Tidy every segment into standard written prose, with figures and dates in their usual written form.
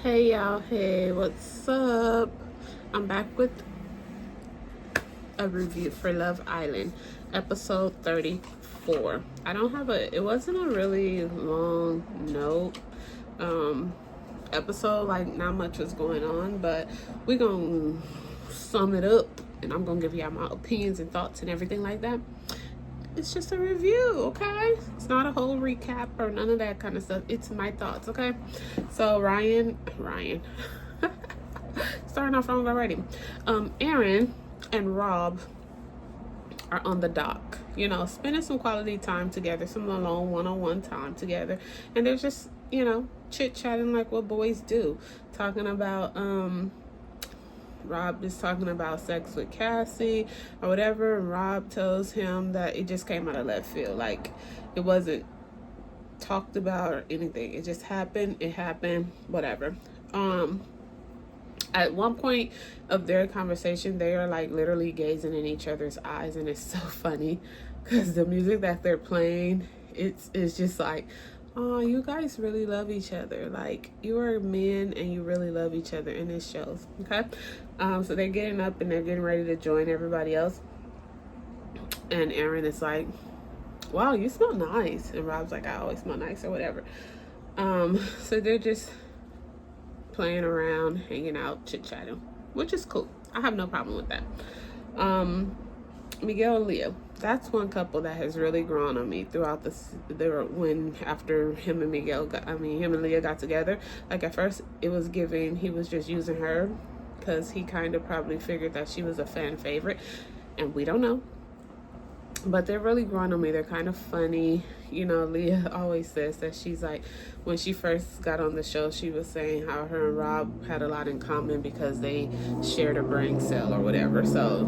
Hey y'all, hey, what's up? I'm back with a review for Love Island, episode 34. It wasn't a really long note, um, episode, like not much was going on, but we gonna sum it up and I'm gonna give y'all my opinions and thoughts and everything like that. It's just a review, okay? It's not a whole recap or none of that kind of stuff. It's my thoughts, okay? So Ryan, starting off wrong already. Aaron and Rob are on the dock, spending some quality time together, some alone one-on-one time together, and they're just, chit-chatting like what boys do, talking about Rob is talking about sex with Cassie or whatever, and Rob tells him that it just came out of left field. Like, it wasn't talked about or anything. It just happened. It happened. Whatever. At one point of their conversation, they are like literally gazing in each other's eyes, and it's so funny because the music that they're playing, it's just like, oh, you guys really love each other. Like, you are men and you really love each other, and it shows. Okay. So they're getting up and they're getting ready to join everybody else. And Aaron is like, wow, you smell nice. And Rob's like, I always smell nice or whatever. So they're just playing around, hanging out, chit-chatting, which is cool. I have no problem with that. Miguel and Leo, that's one couple that has really grown on me throughout after him and Leo got together. Like, at first it was giving he was just using her because he kind of probably figured that she was a fan favorite, and we don't know. But they're really growing on me. They're kind of funny. Leah always says that she's like, when she first got on the show, she was saying how her and Rob had a lot in common because they shared a brain cell or whatever. So,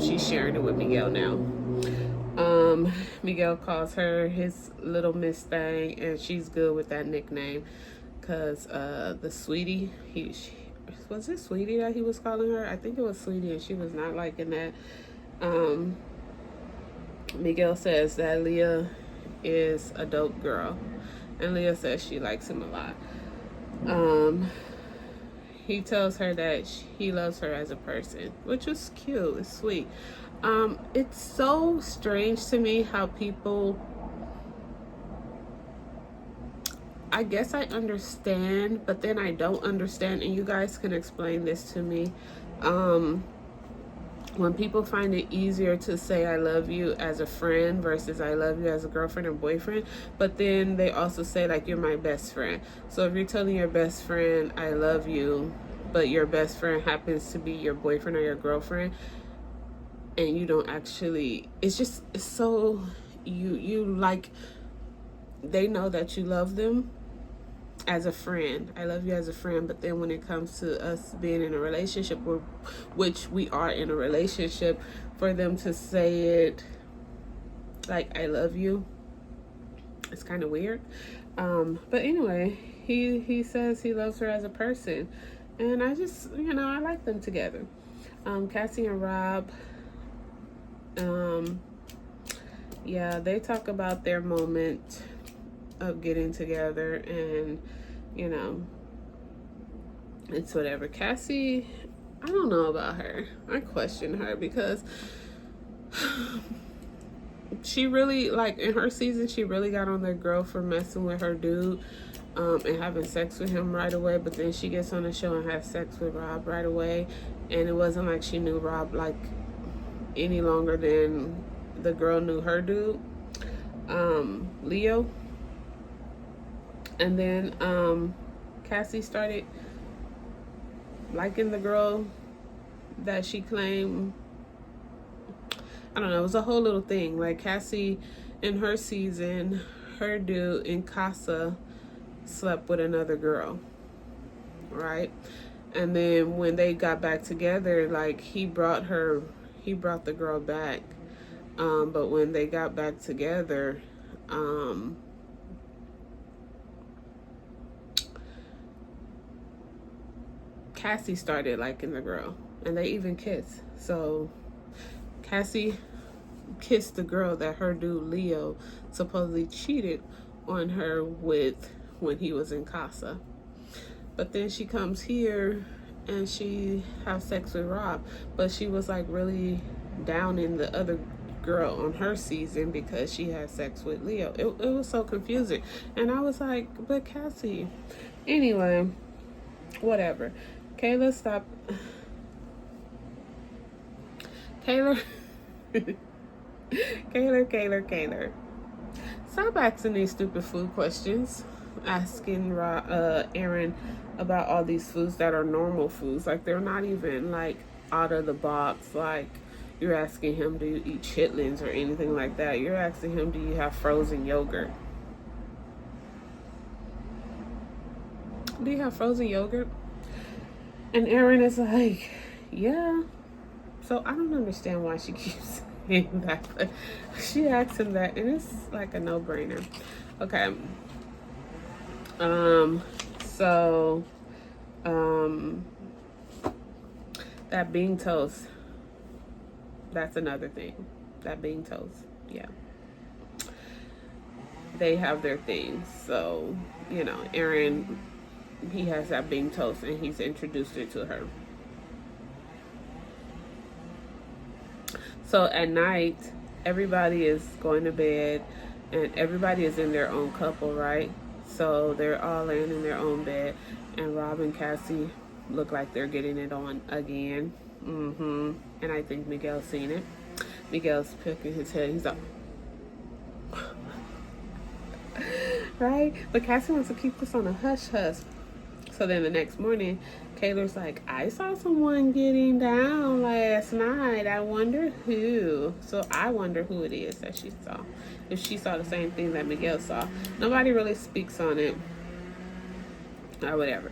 she's sharing it with Miguel now. Miguel calls her his little Miss Thing, and she's good with that nickname because the sweetie, was it Sweetie that he was calling her? I think it was Sweetie, and she was not liking that. Miguel says that Leah is a dope girl, and Leah says she likes him a lot. He tells her that he loves her as a person, which was cute. It's sweet. It's so strange to me how people, I guess I understand, but then I don't understand, and you guys can explain this to me. When people find it easier to say I love you as a friend versus I love you as a girlfriend or boyfriend, but then they also say, like, you're my best friend. So if you're telling your best friend I love you, but your best friend happens to be your boyfriend or your girlfriend, and you don't actually, it's so, you like, they know that you love them as a friend. I love you as a friend. But then when it comes to us being in a relationship, which we are in a relationship, for them to say it like I love you, it's kind of weird. But anyway, he says he loves her as a person, and I just, I like them together. Cassie and Rob, yeah, they talk about their moment of getting together, and it's whatever. Cassie, I don't know about her. I question her because she really, like, in her season, she really got on the girl for messing with her dude and having sex with him right away. But then she gets on the show and has sex with Rob right away, and it wasn't like she knew Rob like any longer than the girl knew her dude, Leo. And then Cassie started liking the girl that she claimed. I don't know, it was a whole little thing. Like, Cassie, in her season, her dude in Casa slept with another girl, right? And then when they got back together, like, he brought the girl back. But when they got back together, Cassie started liking the girl, and they even kissed. So Cassie kissed the girl that her dude Leo supposedly cheated on her with when he was in Casa. But then she comes here and she have sex with Rob, but she was like really down in the other girl on her season because she had sex with Leo. It was so confusing, and I was like, but Cassie. Anyway, whatever. Kayla, stop. Kayla. Kayla. Stop asking these stupid food questions. Asking Aaron about all these foods that are normal foods. Like, they're not even, like, out of the box. Like, you're asking him, do you eat chitlins or anything like that? You're asking him, do you have frozen yogurt? Do you have frozen yogurt? And Aaron is like, yeah. So I don't understand why she keeps saying that, but she asked him that, and it's like a no-brainer. Okay. So, that bean toast, that's another thing. That bean toast, yeah. They have their things. So, you know, Aaron, he has that bean toast, and he's introduced it to her. So at night, everybody is going to bed, and everybody is in their own couple, right? So they're all laying in their own bed, and Rob and Cassie look like they're getting it on again. And I think Miguel's seen it. Miguel's picking his head. He's like, right? But Cassie wants to keep this on a hush hush. So then the next morning, Kayla's like, I saw someone getting down last night. I wonder who. So I wonder who it is that she saw. If she saw the same thing that Miguel saw. Nobody really speaks on it. Or whatever.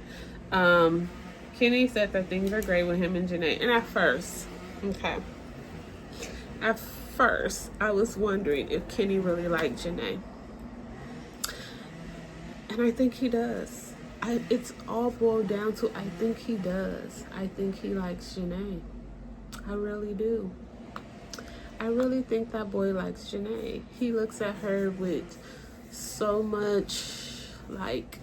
Kenny said that things are great with him and Janae. And at first, I was wondering if Kenny really liked Janae. And I think he does. It's all boiled down to, I think he does. I think he likes Janae. I really do. I really think that boy likes Janae. He looks at her with so much, like,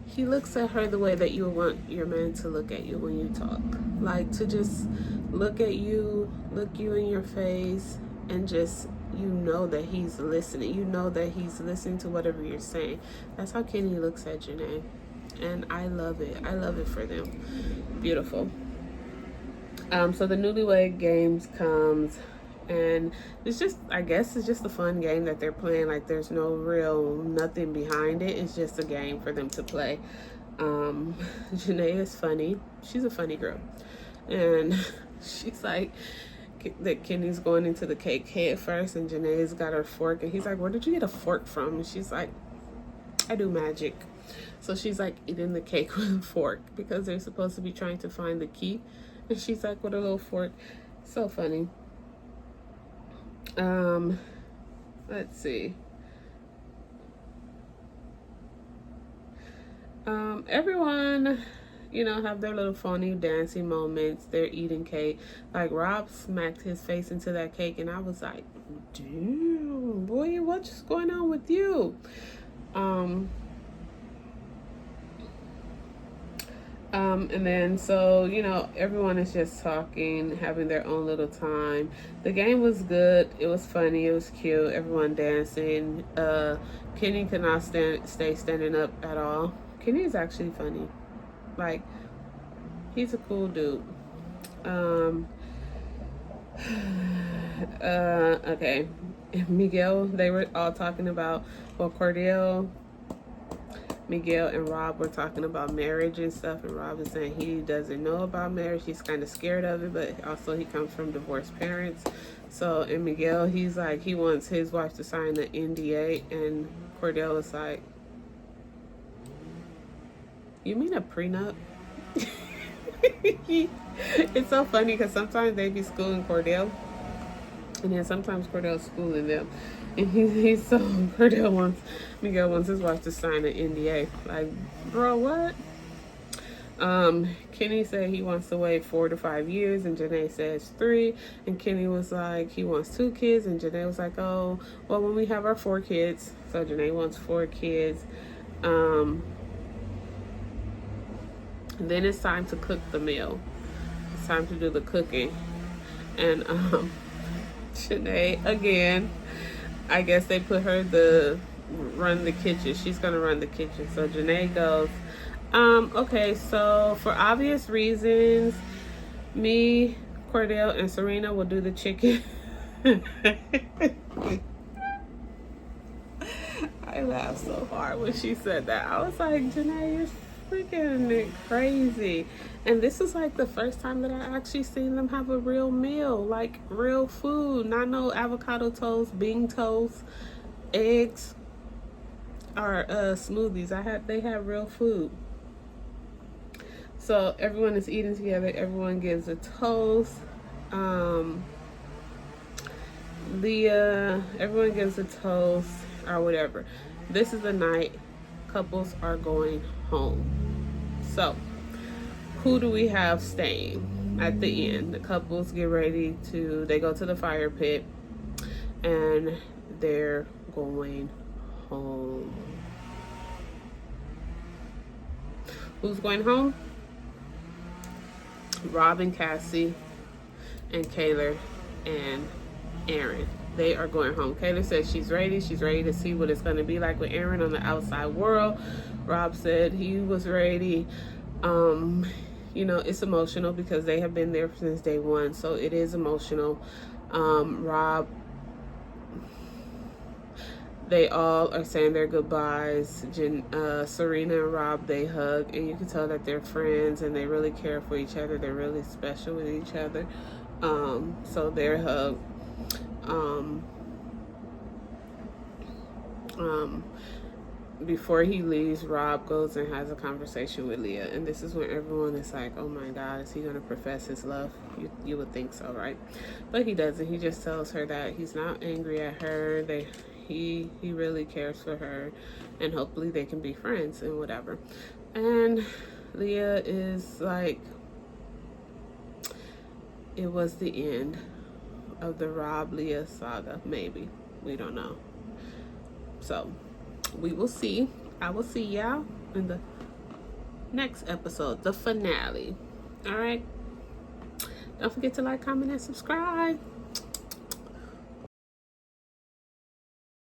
he looks at her the way that you want your man to look at you when you talk. Like, to just look at you, look you in your face, and just, you know that he's listening. You know that he's listening to whatever you're saying. That's how Kenny looks at Janae. And I love it. I love it for them. Beautiful. So the Newlywed Games comes, and it's just, I guess it's just a fun game that they're playing. Like, there's no real nothing behind it. It's just a game for them to play. Janae is funny. She's a funny girl. And she's like, that Kenny's going into the cake head first, and Janae's got her fork, and he's like, where did you get a fork from? And she's like, I do magic. So she's like eating the cake with a fork because they're supposed to be trying to find the key, and she's like with a little fork. So funny. Let's see. Everyone, you know, have their little funny dancing moments. They're eating cake. Like, Rob smacked his face into that cake, and I was like, damn, boy, what's going on with you? And then, so, you know, everyone is just talking, having their own little time. The game was good. It was funny. It was cute. Everyone dancing. Kenny could not stay standing up at all. Kenny is actually funny. Like, he's a cool dude. Okay. Miguel, they were all talking about, well, Cordell, Miguel and Rob were talking about marriage and stuff, and Rob is saying he doesn't know about marriage. He's kind of scared of it, but also he comes from divorced parents. So, and Miguel, he's like, he wants his wife to sign the NDA, and Cordell is like, you mean a prenup? It's so funny because sometimes they be schooling Cordell, and then sometimes Cordell's schooling them. And he's so, Miguel wants his wife to sign an NDA. Like, bro, what? Kenny said he wants to wait 4 to 5 years, and Janae says 3. And Kenny was like, he wants 2 kids, and Janae was like, oh, well, when we have our 4 kids. So Janae wants 4 kids. And then it's time to cook the meal. It's time to do the cooking. And Shanae, again, I guess they put her to run the kitchen. She's gonna run the kitchen. So Janae goes, okay, so for obvious reasons, me, Cordell, and Serena will do the chicken. I laughed so hard when she said that. I was like, Janae, you're freaking crazy. And this is like the first time that I actually seen them have a real meal, like real food, not no avocado toast, bean toast, eggs, or smoothies. They had real food. So everyone is eating together. Everyone gives a toast. Everyone gives a toast or whatever. This is the night couples are going home. So who do we have staying at the end? The couples get ready they go to the fire pit and they're going home. Who's going home? Rob and Cassie and Kayla and Aaron. They are going home. Kayla says she's ready. She's ready to see what it's going to be like with Aaron on the outside world. Rob said he was ready. You know, it's emotional because they have been there since day one. So it is emotional. Rob, they all are saying their goodbyes. Serena and Rob, they hug, and you can tell that they're friends and they really care for each other. They're really special with each other. So their hug. Before he leaves, Rob goes and has a conversation with Leah, and this is when everyone is like, oh my God, is he going to profess his love? You would think so, right? But he doesn't. He just tells her that he's not angry at her. He really cares for her, and hopefully they can be friends and whatever. And Leah is like, it was the end of the Rob-Leah saga, maybe. We don't know. So we will see. I will see y'all in the next episode, the finale. All right. Don't forget to like, comment, and subscribe.